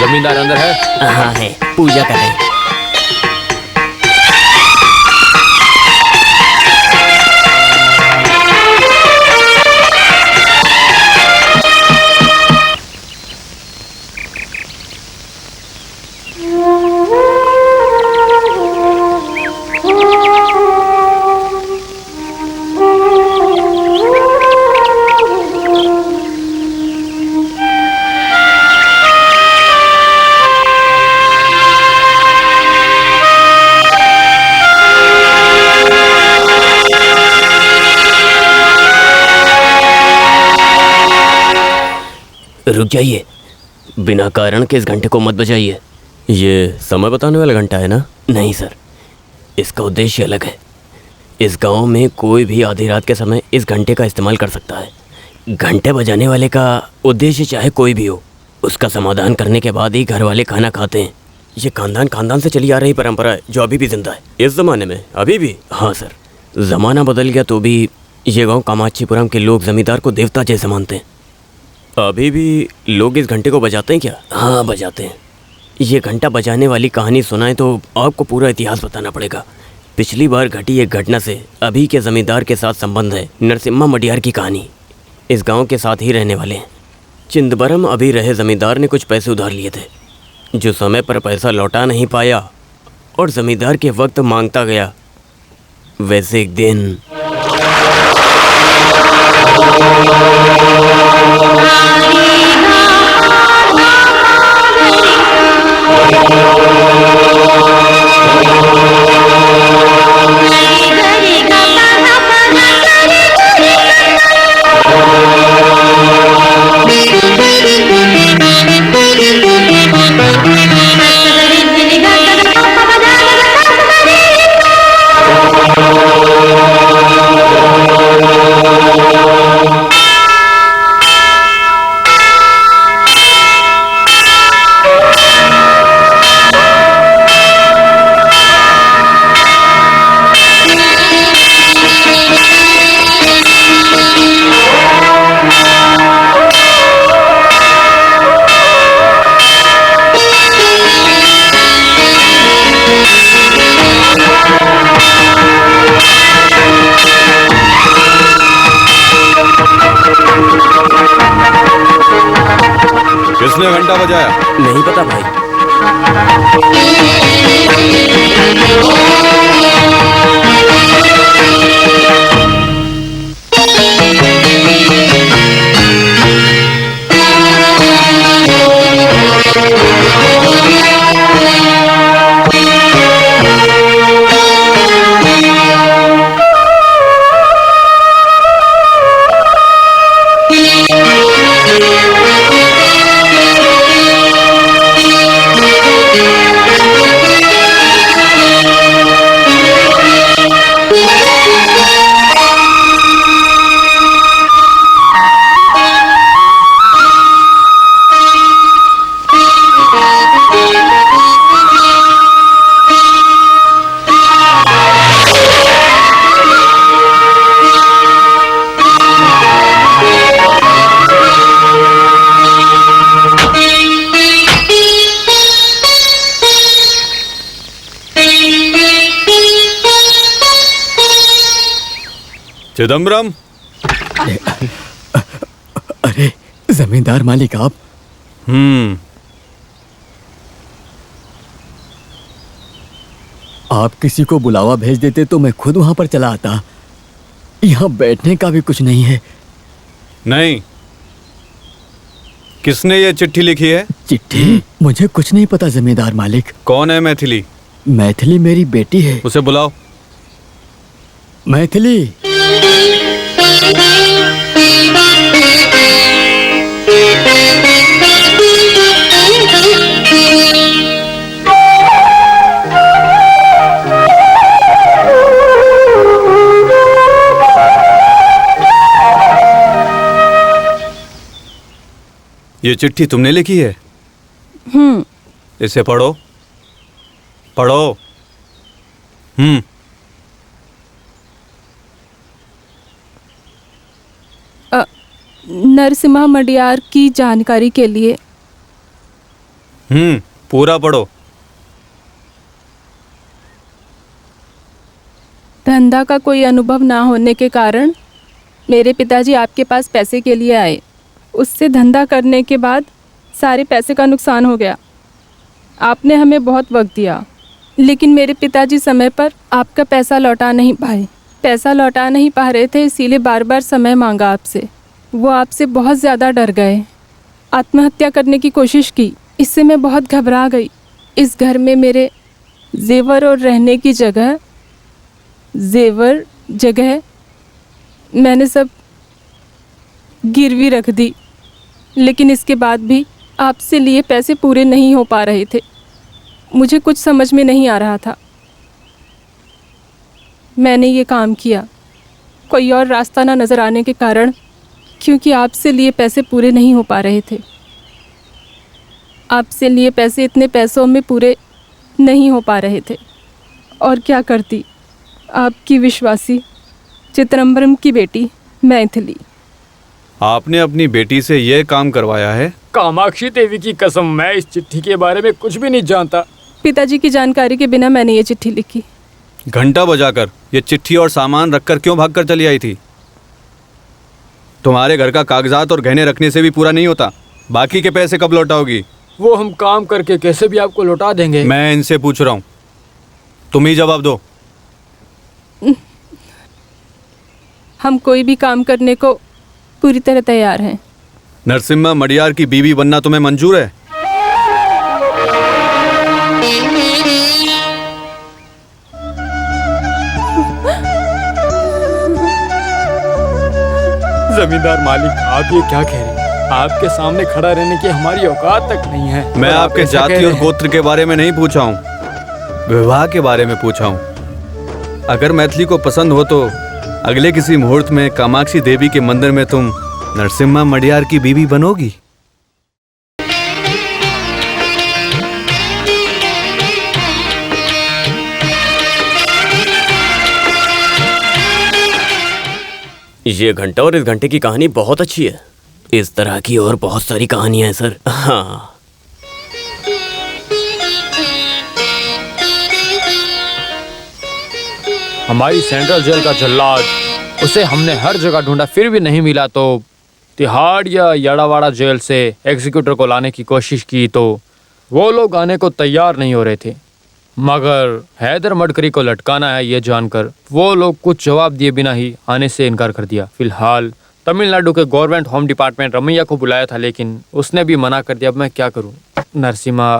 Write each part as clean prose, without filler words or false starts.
जमींदार अंदर है? हाँ है, पूजा करें। रुक जाइए, बिना कारण के इस घंटे को मत बजाइए। ये समय बताने वाला घंटा है ना? नहीं सर, इसका उद्देश्य अलग है। इस गांव में कोई भी आधी रात के समय इस घंटे का इस्तेमाल कर सकता है। घंटे बजाने वाले का उद्देश्य चाहे कोई भी हो, उसका समाधान करने के बाद ही घर वाले खाना खाते हैं। ये खानदान से चली आ रही परंपरा है जो अभी भी जिंदा है इस ज़माने में, अभी भी। हाँ सर, ज़माना बदल गया तो भी ये गाँव कामाक्षीपुरम के लोग जमींदार को देवता जैसे मानते हैं। अभी भी लोग इस घंटे को बजाते हैं क्या? हाँ बजाते हैं। ये घंटा बजाने वाली कहानी सुनाए तो आपको पूरा इतिहास बताना पड़ेगा। पिछली बार घटी एक घटना से अभी के जमींदार के साथ संबंध है। नरसिम्हा मडियार की कहानी। इस गांव के साथ ही रहने वाले हैं। चिंदबरम अभी रहे जमींदार ने कुछ पैसे उधार लिए थे, जो समय पर पैसा लौटा नहीं पाया और जमींदार के वक्त मांगता गया। वैसे एक दिन किसने घंटा बजाया? नहीं पता भाई। चिदम्बरम। अरे जमींदार मालिक आप। आप किसी को बुलावा भेज देते तो मैं खुद वहां पर चला आता। यहाँ बैठने का भी कुछ नहीं है। नहीं, किसने ये चिट्ठी लिखी है? चिट्ठी? मुझे कुछ नहीं पता जमींदार मालिक। कौन है मैथिली? मैथिली मेरी बेटी है। उसे बुलाओ। मैथिली। ये चिट्ठी तुमने लिखी है? इसे पढ़ो, पढ़ो। नरसिम्हा मडियार की जानकारी के लिए। पूरा पढ़ो। धंधा का कोई अनुभव ना होने के कारण मेरे पिताजी आपके पास पैसे के लिए आए। उससे धंधा करने के बाद सारे पैसे का नुकसान हो गया। आपने हमें बहुत वक्त दिया, लेकिन मेरे पिताजी समय पर आपका पैसा लौटा नहीं पाए। पैसा लौटा नहीं पा रहे थे, इसीलिए बार बार समय मांगा आपसे। वो आपसे बहुत ज़्यादा डर गए, आत्महत्या करने की कोशिश की। इससे मैं बहुत घबरा गई। इस घर में मेरे जेवर और रहने की जगह मैंने सब गिरवी रख दी, लेकिन इसके बाद भी आपसे लिए पैसे पूरे नहीं हो पा रहे थे। मुझे कुछ समझ में नहीं आ रहा था। मैंने ये काम किया कोई और रास्ता ना नज़र आने के कारण, क्योंकि आपसे लिए पैसे पूरे नहीं हो पा रहे थे। आपसे लिए पैसे इतने पैसों में पूरे नहीं हो पा रहे थे। और क्या करती, आपकी विश्वासी चिदम्बरम की बेटी मैथिली। आपने अपनी बेटी से यह काम करवाया है? कामाक्षी देवी की कसम, मैं इस चिट्ठी के बारे में कुछ भी नहीं जानता। पिताजी की जानकारी के बिना मैंने ये चिट्ठी लिखी। घंटा बजाकर ये चिट्ठी और सामान रखकर क्यों भागकर चली आई थी? तुम्हारे घर का कागजात और गहने रखने से भी पूरा नहीं होता। बाकी के पैसे कब लौटाओगी? वो हम काम करके कैसे भी आपको लौटा देंगे। मैं इनसे पूछ रहा हूँ, तुम ही जवाब दो। हम कोई भी काम करने को पूरी तरह तैयार हैं। नरसिम्हा मडियार की बीवी बनना तुम्हें मंजूर है? जमींदार मालिक, आप ये क्या कह रहे हैं? आपके सामने खड़ा रहने की हमारी औकात तक नहीं है। मैं और आप आपके ऐसा कह जाति रहे और हैं। गोत्र के बारे में नहीं पूछा हूँ, विवाह के बारे में पूछा हूँ। अगर मैथिली को पसंद हो तो अगले किसी मुहूर्त में कामाक्षी देवी के मंदिर में तुम नरसिम्हा मडियार की बीवी बनोगी। ये घंटा और इस घंटे की कहानी बहुत अच्छी है। इस तरह की और बहुत सारी कहानियां हैं सर। हाँ, हमारी सेंट्रल जेल का जल्लाद, उसे हमने हर जगह ढूंढा, फिर भी नहीं मिला। तो तिहाड़ या याड़ावाड़ा जेल से एग्जीक्यूटर को लाने की कोशिश की तो वो लोग आने को तैयार नहीं हो रहे थे। मगर हैदर मडकरी को लटकाना है ये जानकर वो लोग कुछ जवाब दिए बिना ही आने से इनकार कर दिया। फिलहाल तमिलनाडु के गवर्नमेंट होम डिपार्टमेंट रमैया को बुलाया था, लेकिन उसने भी मना कर दिया। अब मैं क्या करूं? नरसिम्हा,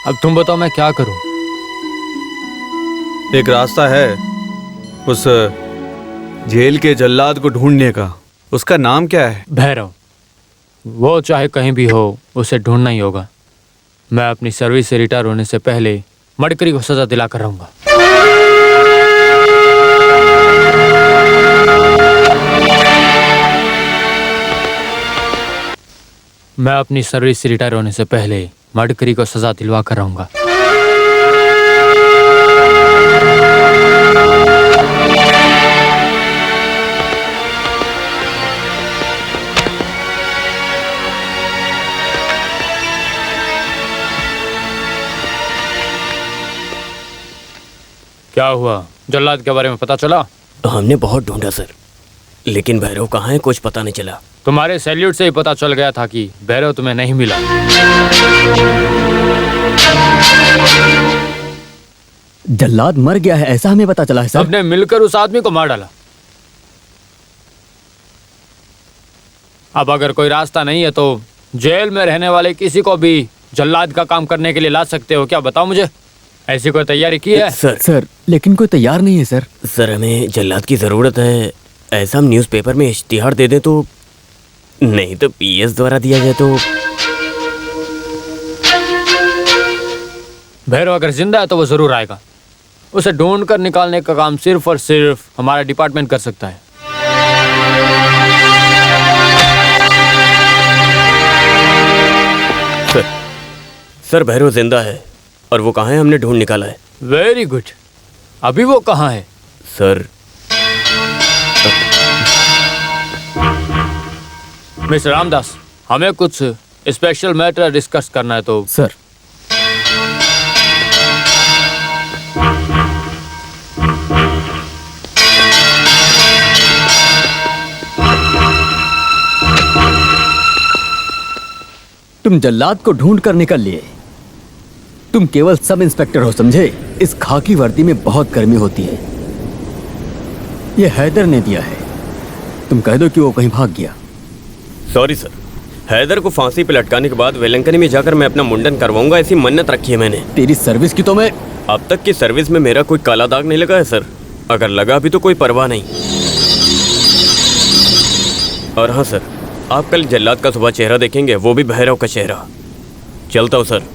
अब तुम बताओ मैं क्या करूं? एक रास्ता है उस जेल के जल्लाद को ढूंढने का। उसका नाम क्या है? भैरव। वो चाहे कहीं भी हो, उसे ढूंढना ही होगा। मैं अपनी सर्विस से रिटायर होने से पहले मडकरी को सजा दिला कर रहूंगा। मैं अपनी सर्विस से रिटायर होने से पहले मडकरी को सजा दिलवा कर रहूंगा। क्या हुआ? जल्लाद के बारे में पता चला? हमने बहुत ढूंढा सर, लेकिन भैरव कहाँ है कुछ पता नहीं चला। तुम्हारे सैल्यूट से ही पता चल गया था कि भैरव तुम्हें नहीं मिला। जल्लाद मर गया है ऐसा हमें पता चला है सर। सबने मिलकर उस आदमी को मार डाला। अब अगर कोई रास्ता नहीं है तो जेल में रहने वाले किसी को भी जल्लाद का काम करने के लिए ला सकते हो क्या? बताओ मुझे, ऐसी कोई तैयारी की है? सर लेकिन कोई तैयार नहीं है सर। सर हमें जल्लाद की ज़रूरत है। ऐसा हम न्यूज़पेपर में इश्तिहार दे दें तो, नहीं तो पीएस द्वारा दिया जाए तो। भैरव अगर जिंदा है तो वो जरूर आएगा। उसे ढूंढ कर निकालने का काम सिर्फ और सिर्फ हमारा डिपार्टमेंट कर सकता है। सर भैरव जिंदा है और वो कहाँ है? हमने ढूंढ निकाला है। Very good. अभी वो कहाँ है? सर मिस्टर रामदास, हमें कुछ स्पेशल मैटर डिस्कस करना है तो सर। तुम जल्लाद को ढूंढ कर निकल लिए। तुम केवल सब इंस्पेक्टर हो, समझे? इस खाकी वर्दी में बहुत गर्मी होती है। ये हैदर ने दिया है। तुम कह दो कि वो कहीं भाग गया। सॉरी सर, हैदर को फांसी पे लटकाने के बाद वेलंकनी में जाकर मैं अपना मुंडन करवाऊंगा, ऐसी मन्नत रखी है मैंने। तेरी सर्विस की तो मैं। अब तक की सर्विस में मेरा कोई काला दाग नहीं लगा है सर। अगर लगा भी तो कोई परवाह नहीं। और हाँ सर, आप कल जल्लाद का सुबह चेहरा देखेंगे, वो भी भैरव का चेहरा। चलता हूँ सर।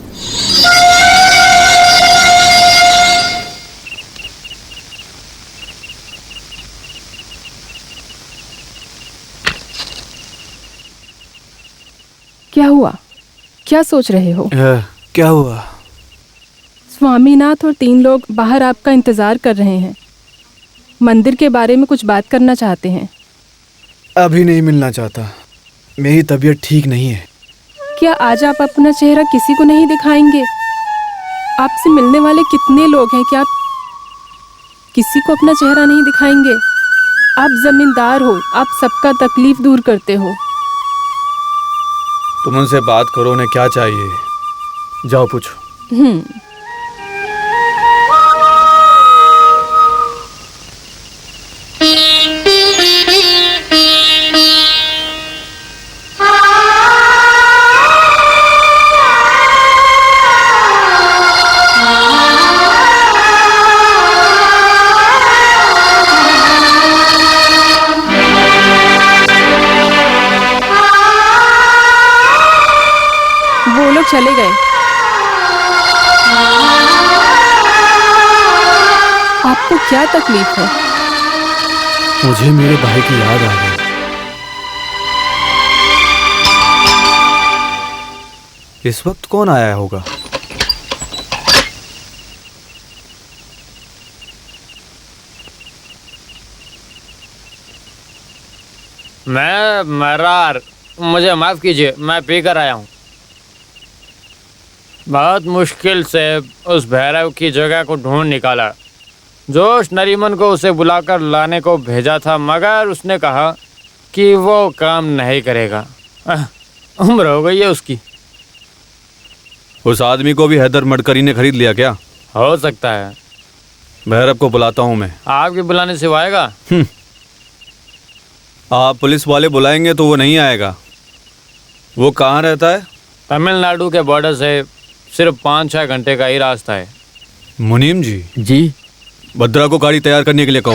क्या हुआ? क्या सोच रहे हो? क्या हुआ? स्वामीनाथ और 3 लोग बाहर आपका इंतजार कर रहे हैं। मंदिर के बारे में कुछ बात करना चाहते हैं। अभी नहीं मिलना चाहता, मेरी तबीयत ठीक नहीं है। क्या आज आप अपना चेहरा किसी को नहीं दिखाएंगे? आपसे मिलने वाले कितने लोग हैं, क्या आप किसी को अपना चेहरा नहीं दिखाएंगे? आप जमींदार हो, आप सबका तकलीफ दूर करते हो। तुम उनसे बात करो, उन्हें क्या चाहिए? जाओ पूछो। वो लोग चले गए। आपको क्या तकलीफ है? मुझे मेरे भाई की याद आ गई। इस वक्त कौन आया होगा? मैं मरार, मुझे माफ कीजिए, मैं पी कर आया हूँ। बहुत मुश्किल से उस भैरव की जगह को ढूंढ निकाला। जोश नरीमन को उसे बुलाकर लाने को भेजा था, मगर उसने कहा कि वो काम नहीं करेगा। उम्र हो गई है उसकी। उस आदमी को भी हैदर मडकरी ने खरीद लिया क्या? हो सकता है। भैरव को बुलाता हूँ मैं। आपके बुलाने से वो आएगा? आप पुलिस वाले बुलाएंगे तो वो नहीं आएगा। वो कहाँ रहता है? तमिलनाडु के बॉर्डर से सिर्फ 5-6 घंटे का ही रास्ता है। मुनीम जी, जी। भद्रा को गाड़ी तैयार करने के लिए कहो।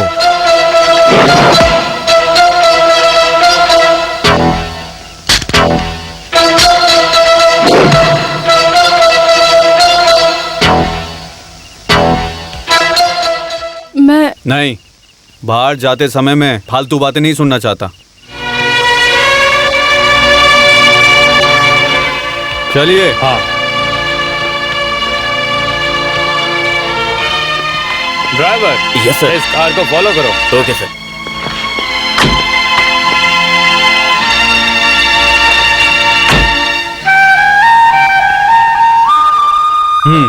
मैं नहीं, बाहर जाते समय मैं फालतू बातें नहीं सुनना चाहता। चलिए। हाँ। Driver, yes sir. इस कार को फॉलो करो। Okay sir. हम्म।